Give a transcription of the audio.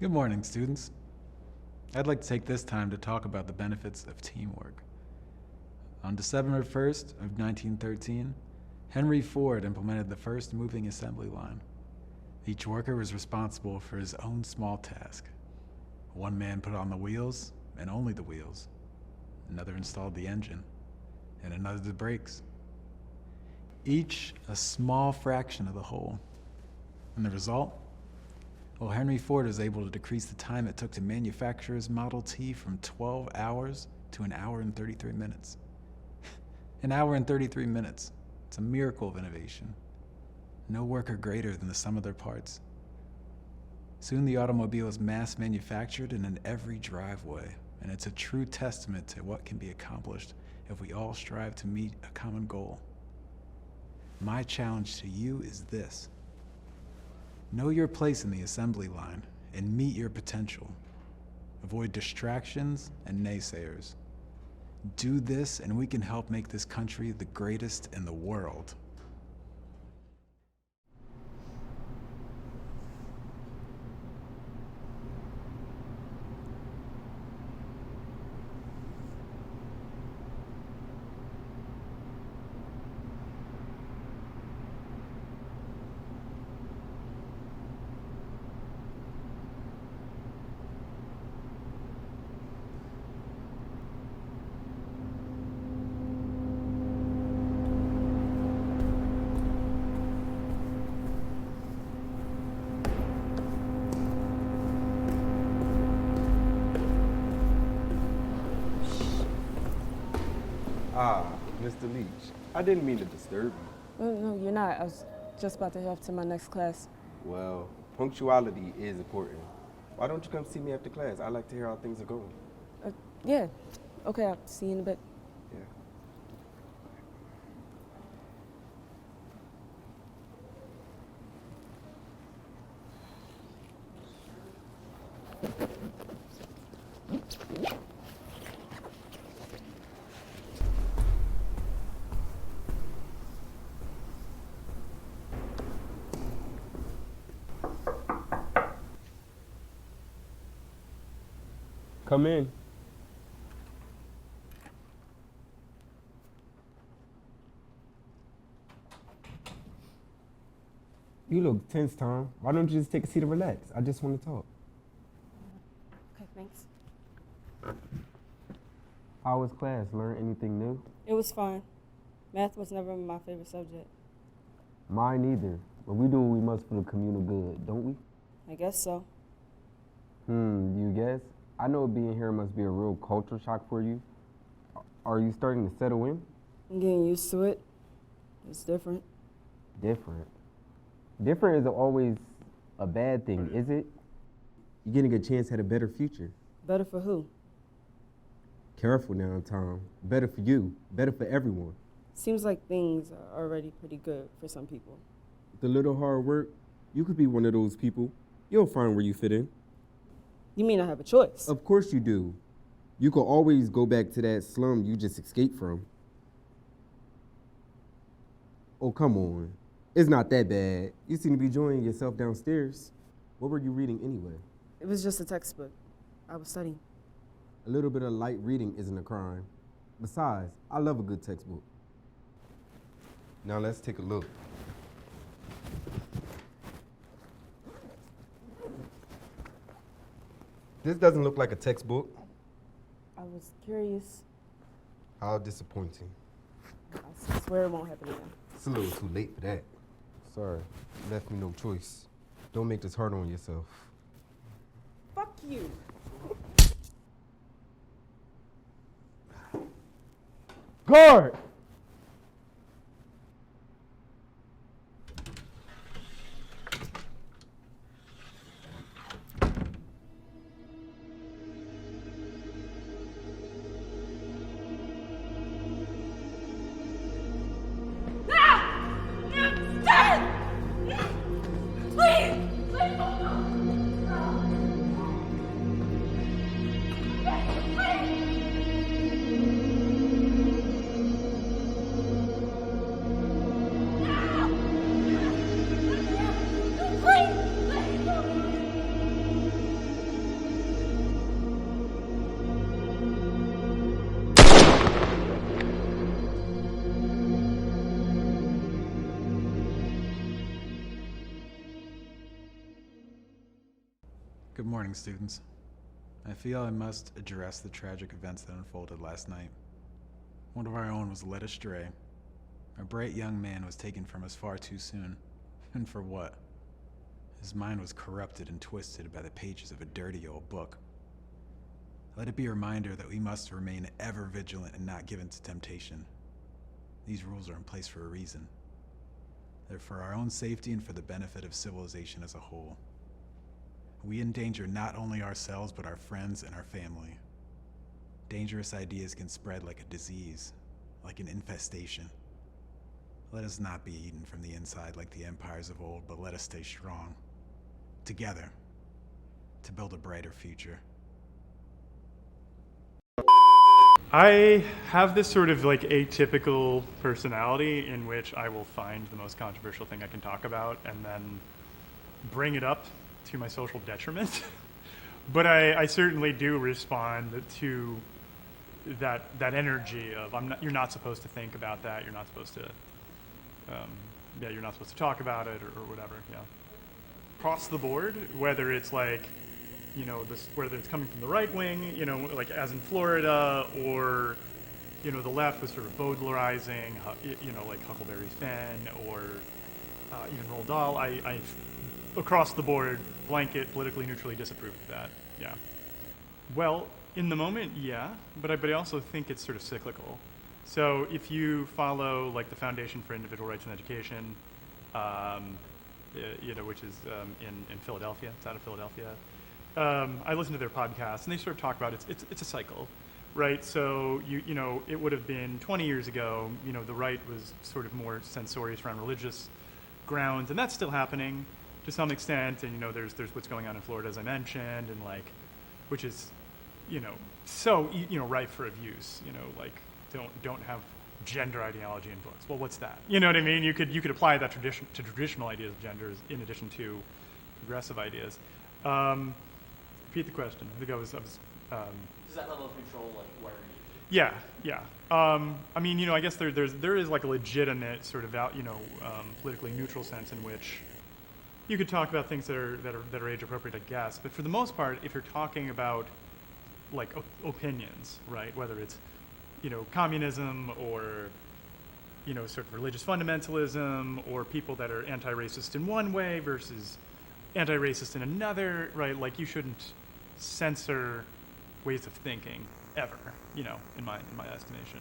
Good morning, students. I'd like to take this time to talk about the benefits of teamwork. On December 1st of 1913, Henry Ford implemented the first moving assembly line. Each worker was responsible for his own small task. One man put on the wheels, and only the wheels. Another installed the engine, and another the brakes. Each a small fraction of the whole. And the result? Well, Henry Ford was able to decrease the time it took to manufacture his Model T from 12 hours to an hour and 33 minutes. An hour and 33 minutes. It's a miracle of innovation. No worker greater than the sum of their parts. Soon the automobile is mass manufactured and in every driveway, and it's a true testament to what can be accomplished if we all strive to meet a common goal. My challenge to you is this. Know your place in the assembly line and meet your potential. Avoid distractions and naysayers. Do this and we can help make this country the greatest in the world. Mr. Leach, I didn't mean to disturb you. No, you're not. I was just about to head off to my next class. Well, punctuality is important. Why don't you come see me after class? I like to hear how things are going. Yeah. Okay, I'll see you in a bit. Yeah. Come in. You look tense, Tom. Why don't you just take a seat and relax? I just want to talk. Okay, thanks. How was class? Learn anything new? It was fine. Math was never my favorite subject. Mine either. But we do what we must for the communal good, don't we? I guess so. You guess? I know being here must be a real culture shock for you. Are you starting to settle in? I'm getting used to it. It's different. Different? Different isn't always a bad thing, is it? You're getting a chance at a better future. Better for who? Careful now, Tom. Better for you. Better for everyone. Seems like things are already pretty good for some people. With a little hard work, you could be one of those people. You'll find where you fit in. You mean I have a choice? Of course you do. You could always go back to that slum you just escaped from. Oh, come on. It's not that bad. You seem to be enjoying yourself downstairs. What were you reading anyway? It was just a textbook. I was studying. A little bit of light reading isn't a crime. Besides, I love a good textbook. Now let's take a look. This doesn't look like a textbook. I was curious. How disappointing. I swear it won't happen again. It's a little too late for that. Sorry, you left me no choice. Don't make this hard on yourself. Fuck you. Guard! morning, students. I feel I must address the tragic events that unfolded last night. One of our own was led astray. A bright young man was taken from us far too soon. And for what? His mind was corrupted and twisted by the pages of a dirty old book. Let it be a reminder that we must remain ever vigilant and not given to temptation. These rules are in place for a reason. They're for our own safety and for the benefit of civilization as a whole. We endanger not only ourselves, but our friends and our family. Dangerous ideas can spread like a disease, like an infestation. Let us not be eaten from the inside like the empires of old, but let us stay strong, together, to build a brighter future. I have this sort of like atypical personality in which I will find the most controversial thing I can talk about and then bring it up to my social detriment. But I certainly do respond to that energy of you're not supposed to think about that. You're not supposed to, you're not supposed to talk about it or whatever. Yeah. Across the board, whether it's like, whether it's coming from the right wing, like as in Florida, or, the left was sort of Baudelarizing, like Huckleberry Finn, or even Roald Dahl. I across the board, blanket, politically neutrally disapprove of that. Yeah. Well, in the moment, yeah, but I also think it's sort of cyclical. So if you follow like the Foundation for Individual Rights in Education, which is in Philadelphia, it's out of Philadelphia. I listen to their podcast, and they sort of talk about it's a cycle, right? So it would have been 20 years ago. The right was sort of more censorious around religious grounds, and that's still happening to some extent. And there's what's going on in Florida, as I mentioned, and like, which is so ripe for abuse. Like don't have gender ideology in books. Well, what's that? You know what I mean? You could apply that to traditional ideas of gender in addition to progressive ideas. Repeat the question. I think I was. Does that level of control like where? Yeah. I mean, I guess there is like a legitimate sort of politically neutral sense in which you could talk about things that are age appropriate, I guess. But for the most part, if you're talking about like opinions, right? Whether it's communism or sort of religious fundamentalism, or people that are anti-racist in one way versus anti-racist in another, right? Like you shouldn't censor ways of thinking ever, in my estimation.